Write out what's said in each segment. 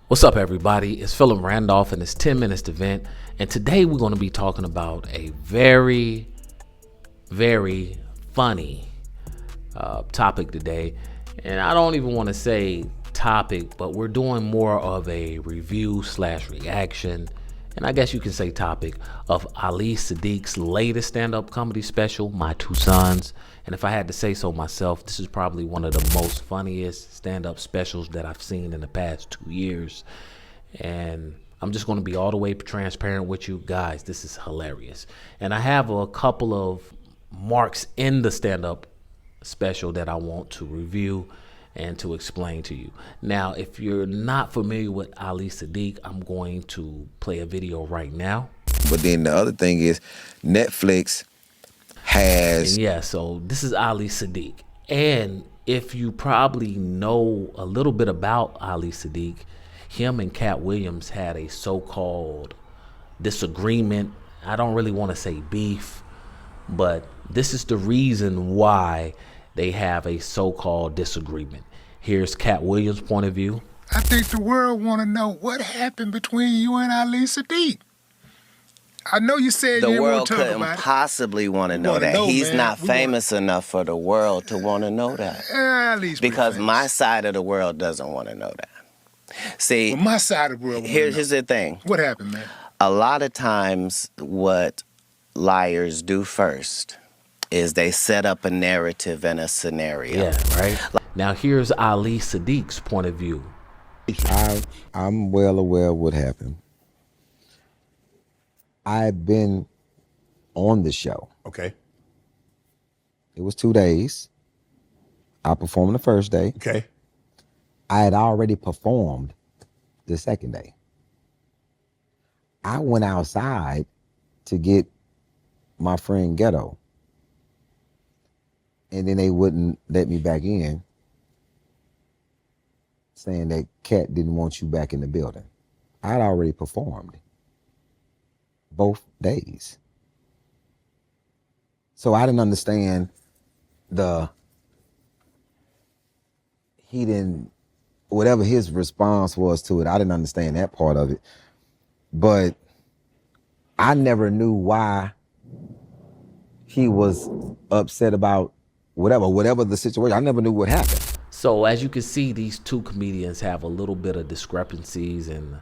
What's up, everybody? It's Philip Randolph and it's 10 Minutes to Vent. And today we're going to be talking about a very, very funny topic today. And I don't even want to say topic, but we're doing more of a review / reaction. And I guess you can say topic of Ali Siddiq's latest stand-up comedy special, My Two Sons. And if I had to say so myself, this is probably one of the most funniest stand-up specials that I've seen in the past 2 years. And I'm just going to be all the way transparent with you guys. This is hilarious. And I have a couple of marks in the stand-up special that I want to review and to explain to you. Now, if you're not familiar with Ali Siddiq, I'm going to play a video right now. But then the other thing is Netflix has... And yeah, so this is Ali Siddiq. And if you probably know a little bit about Ali Siddiq, him and Katt Williams had a so-called disagreement. I don't really want to say beef, but this is the reason why they have a so-called disagreement. Here's Katt Williams' point of view. I think the world want to know what happened between you and Ali Siddiq. I know you said the you world won't talk couldn't about possibly want to know that. He's not famous enough for the world to want to know that. At least because my side of the world doesn't want to know that. See, well, my side of the world. Here's the thing. What happened, man? A lot of times, what liars do first is they set up a narrative and a scenario. Yeah, right. Now here's Ali Siddiq's point of view. I'm well aware of what happened. I've been on the show. Okay. It was 2 days. I performed the first day. Okay. I had already performed the second day. I went outside to get my friend Ghetto, and then they wouldn't let me back in, saying that Katt didn't want you back in the building. I had already performed both days. So I didn't understand whatever his response was to it, I didn't understand that part of it. But I never knew why he was upset about whatever the situation. I never knew what happened. So as you can see, these two comedians have a little bit of discrepancies, and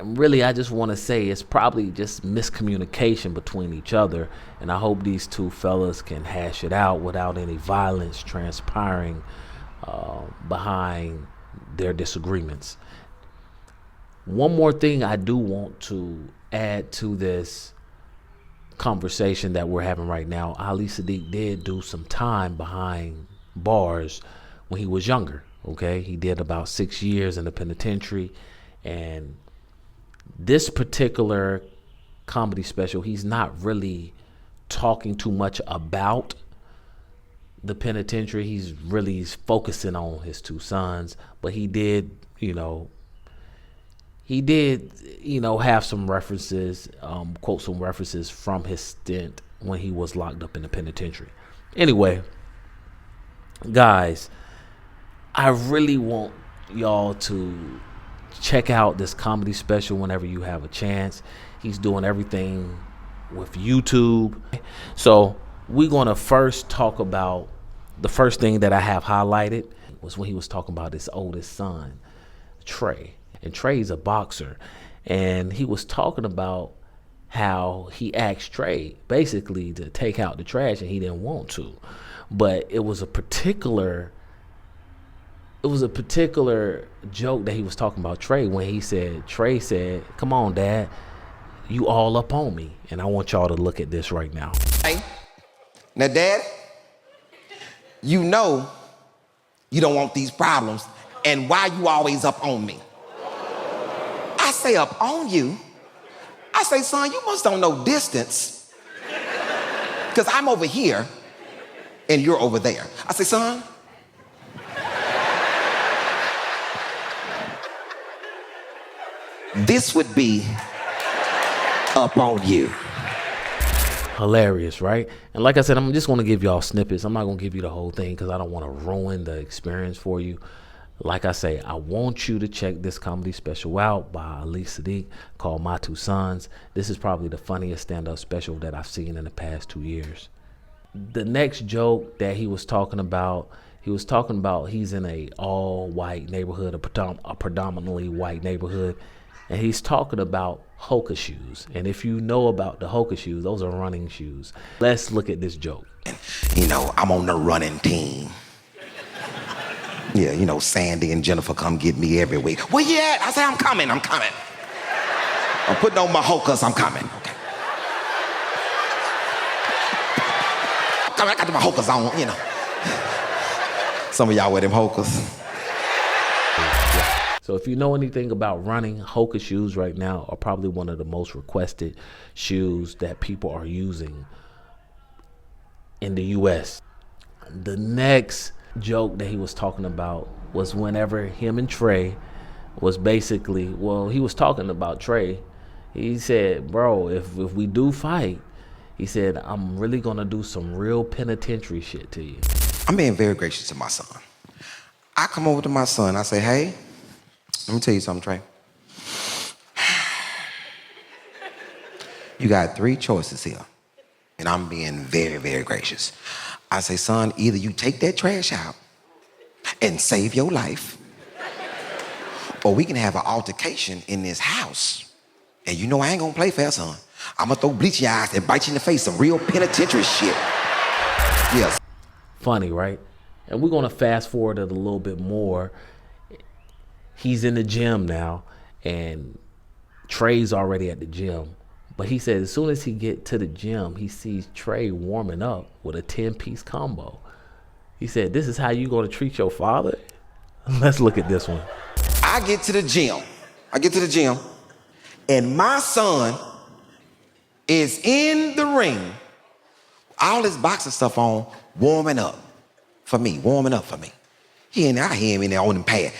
really I just want to say it's probably just miscommunication between each other, and I hope these two fellas can hash it out without any violence transpiring behind their disagreements. One more thing I do want to add to this conversation that we're having right now. Ali Siddiq did do some time behind bars when he was younger. Okay, he did about 6 years in the penitentiary, and this particular comedy special, he's not really talking too much about the penitentiary. He's really focusing on his two sons, but he did have some references, quote some references from his stint when he was locked up in the penitentiary. Anyway, guys, I really want y'all to check out this comedy special whenever you have a chance. He's doing everything with YouTube. So we're going to first talk about the first thing that I have highlighted was when he was talking about his oldest son, Trey. And Trey's a boxer. And he was talking about how he asked Trey basically to take out the trash and he didn't want to. But it was a particular joke that he was talking about Trey when Trey said, "Come on, Dad, you all up on me." And I want y'all to look at this right now. Hey, now, Dad, you know you don't want these problems, and why you always up on me? I say up on you. I say, son, you must don't know distance, because I'm over here and you're over there. I say, son, this would be up on you. Hilarious, right? And like I said, I'm just going to give y'all snippets. I'm not going to give you the whole thing because I don't want to ruin the experience for you. Like I say, I want you to check this comedy special out by Ali Siddiq called My Two Sons. This is probably the funniest stand-up special that I've seen in the past 2 years. The next joke that he was talking about he's in a all-white neighborhood, a predominantly white neighborhood, and he's talking about Hoka shoes. And if you know about the Hoka shoes, those are running shoes. Let's look at this joke. You know, I'm on the running team. Yeah, you know, Sandy and Jennifer come get me every week. Where you at? I say, I'm coming. I'm putting on my Hokas, I'm coming. Okay. I got my Hokas on, you know. Some of y'all wear them Hokas. So if you know anything about running, Hoka shoes right now are probably one of the most requested shoes that people are using in the US. The next joke that he was talking about was whenever him and Trey was basically, well, he was talking about Trey. He said, bro, if we do fight, he said, I'm really gonna do some real penitentiary shit to you. I'm being very gracious to my son. I come over to my son, I say, hey, let me tell you something, Trey. You got 3 choices here. And I'm being very, very gracious. I say, son, either you take that trash out and save your life, or we can have an altercation in this house. And you know I ain't gonna play fair, son. I'm gonna throw bleach in your eyes and bite you in the face, some real penitentiary shit. Yes. Funny, right? And we're gonna fast forward it a little bit more. He's in the gym now, and Trey's already at the gym. But he said as soon as he get to the gym, he sees Trey warming up with a 10-piece combo. He said, this is how you gonna treat your father? Let's look at this one. I get to the gym, and my son is in the ring, all this boxing stuff on, warming up for me. I hear him in there on them pads.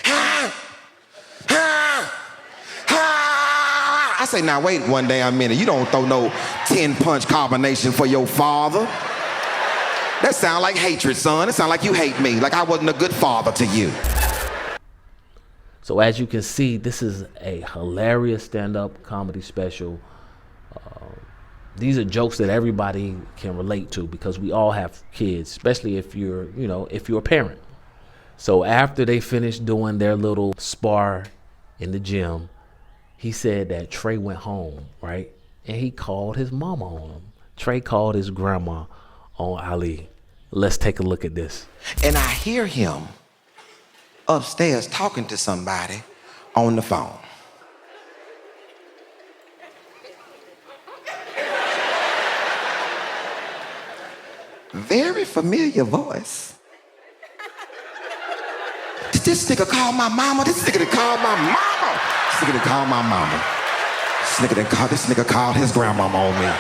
I say, now wait one damn minute. You don't throw no 10-punch combination for your father. That sound like hatred, son. It sound like you hate me, like I wasn't a good father to you. So as you can see, this is a hilarious stand-up comedy special. These are jokes that everybody can relate to because we all have kids, especially if you're a parent. So after they finished doing their little spar in the gym, he said that Trey went home, right? And he called his mama on him. Trey called his grandma on Ali. Let's take a look at this. And I hear him upstairs talking to somebody on the phone. Very familiar voice. Did this nigga call my mama? This nigga called my mama. This nigga called my mama. This nigga called his grandmama on me.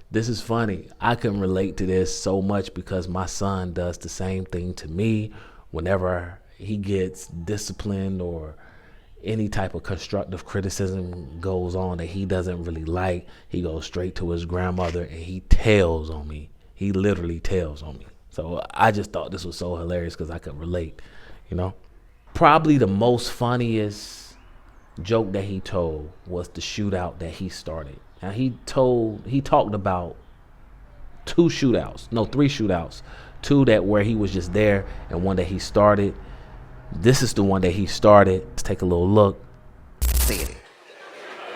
This is funny. I can relate to this so much because my son does the same thing to me whenever he gets disciplined or any type of constructive criticism goes on that he doesn't really like. He goes straight to his grandmother and he tells on me. He literally tells on me. So I just thought this was so hilarious because I could relate, you know. Probably the most funniest joke that he told was the shootout that he started. Now he talked about 3 shootouts. 2 that where he was just there and 1 that he started. This is the one that he started. Let's take a little look. Said it.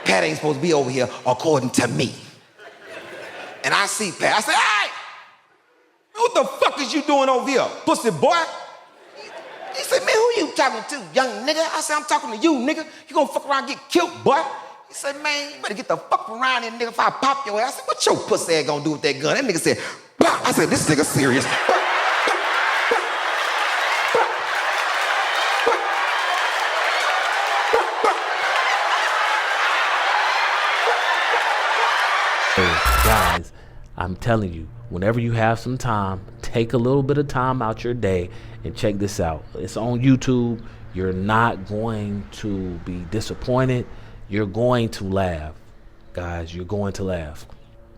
Pat ain't supposed to be over here according to me. And I see Pat. I say, hey! What the fuck is you doing over here, pussy boy? He said, man, who you talking to, young nigga? I said, I'm talking to you, nigga. You gonna fuck around and get killed, boy? He said, man, you better get the fuck around here, nigga, if I pop your ass. I said, what your pussy ass gonna do with that gun? That nigga said, bah. I said, this nigga serious. Guys, I'm telling you, whenever you have some time, take a little bit of time out your day and check this out. It's on YouTube. You're not going to be disappointed. You're going to laugh. Guys, you're going to laugh.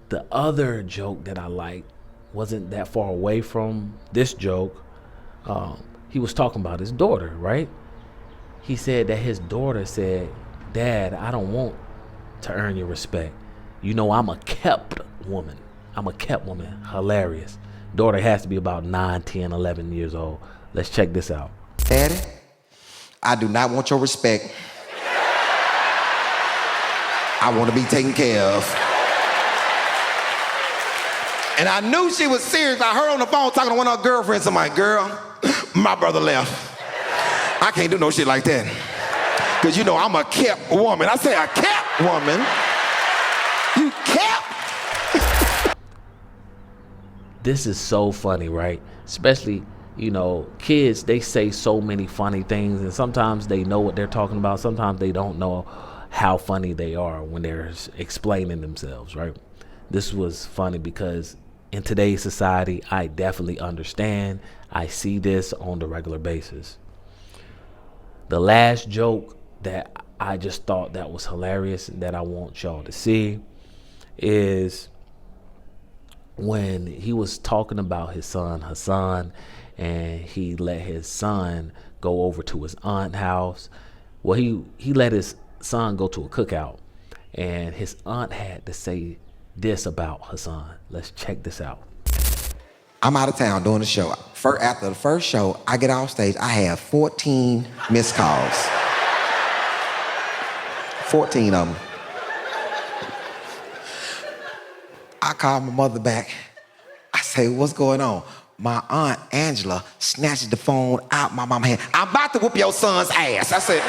The other joke that I liked wasn't that far away from this joke. he was talking about his daughter, right? He said that his daughter said, "Dad, I don't want to earn your respect. You know, I'm a kept woman. I'm a kept woman." Hilarious. Daughter has to be about 9, 10, 11 years old. Let's check this out. Daddy, I do not want your respect. I want to be taken care of. And I knew she was serious. I heard on the phone talking to one of her girlfriends. I'm like, girl, my brother left. I can't do no shit like that. Because you know I'm a kept woman. I say a kept woman. You kept? This is so funny, right? Especially, you know, kids, they say so many funny things, and sometimes they know what they're talking about. Sometimes they don't know how funny they are when they're explaining themselves, right? This was funny because in today's society, I definitely understand. I see this on the regular basis. The last joke that I just thought that was hilarious and that I want y'all to see is when he was talking about his son Hassan, and he let his son go over to his aunt's house. Well, he let his son go to a cookout, and his aunt had to say this about Hassan. Let's check this out. I'm out of town doing the show. After the first show, I get off stage. I have 14 missed calls. 14 of them. I call my mother back. I say, what's going on? My aunt Angela snatches the phone out my mama's hand. I'm about to whoop your son's ass. I said,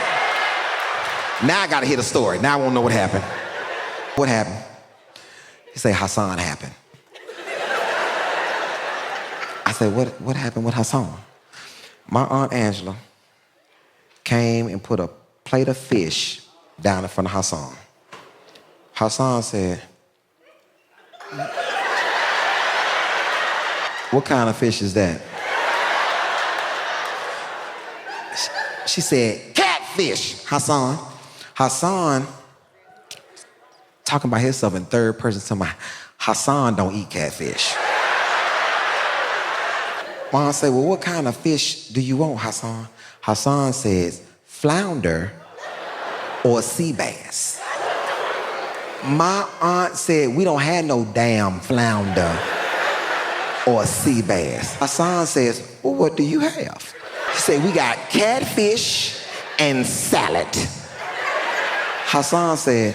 now I gotta hear the story. Now I wanna know what happened. What happened? He said, Hassan happened. I said, what happened with Hassan? My aunt Angela came and put a plate of fish down in front of Hassan. Hassan said, what kind of fish is that? She said, catfish, Hassan. Hassan, talking about himself in third person, to my Hassan don't eat catfish. Mom said, well, what kind of fish do you want, Hassan? Hassan says, flounder or sea bass. My aunt said, we don't have no damn flounder or sea bass. Hassan says, well, what do you have? He said, we got catfish and salad. Hassan said,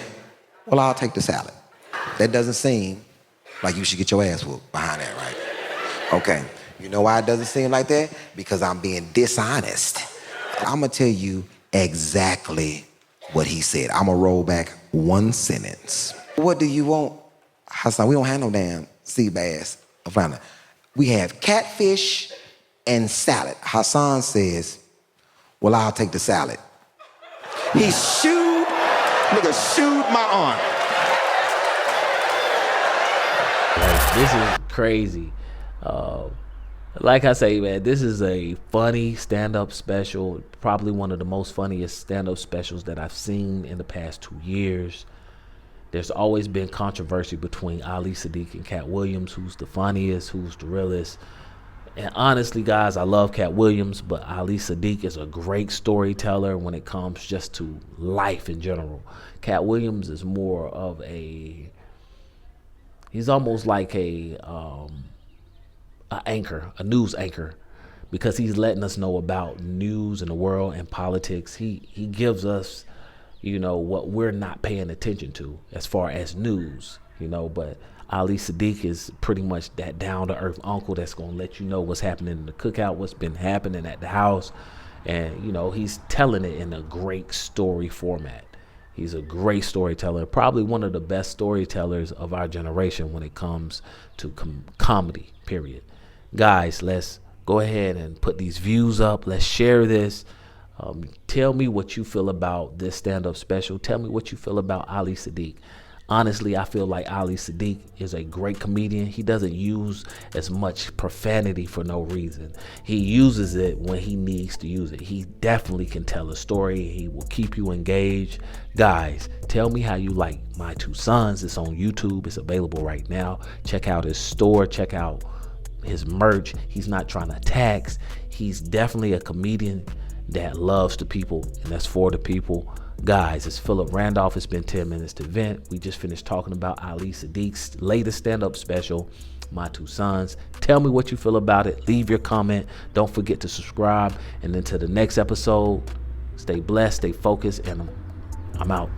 well, I'll take the salad. That doesn't seem like you should get your ass whooped behind that, right? Okay, you know why it doesn't seem like that? Because I'm being dishonest. I'm gonna tell you exactly what he said. I'm gonna roll back one sentence. What do you want, Hassan? We don't have no damn sea bass or flounder. We have catfish and salad. Hassan says, well, I'll take the salad. He shooed my aunt. Like, this is crazy. Like I say, man, this is a funny stand-up special. Probably one of the most funniest stand-up specials that I've seen in the past 2 years. There's always been controversy between Ali Siddiq and Katt Williams, who's the funniest, who's the realest. And honestly, guys, I love Katt Williams, but Ali Siddiq is a great storyteller when it comes just to life in general. Katt Williams is more of he's almost like a anchor, a news anchor, because he's letting us know about news in the world and politics. He gives us, you know, what we're not paying attention to as far as news, you know, but Ali Siddiq is pretty much that down-to-earth uncle that's going to let you know what's happening in the cookout, what's been happening at the house. And, you know, he's telling it in a great story format. He's a great storyteller, probably one of the best storytellers of our generation when it comes to comedy, period. Guys, let's go ahead and put these views up. Let's share this. Tell me what you feel about this stand-up special. Tell me what you feel about Ali Siddiq. Honestly, I feel like Ali Siddiq is a great comedian. He doesn't use as much profanity for no reason. He uses it when he needs to use it. He definitely can tell a story. He will keep you engaged. Guys, tell me how you like My Two Sons. It's on YouTube. It's available right now. Check out his store. Check out his merch. He's not trying to tax. He's definitely a comedian that loves the people and that's for the people. Guys, it's Philip Randolph. It's been 10 minutes to vent. We just finished talking about Ali Siddiq's latest stand-up special, My Two Sons. Tell me what you feel about it. Leave your comment. Don't forget to subscribe. And until the next episode, stay blessed, stay focused, and I'm out.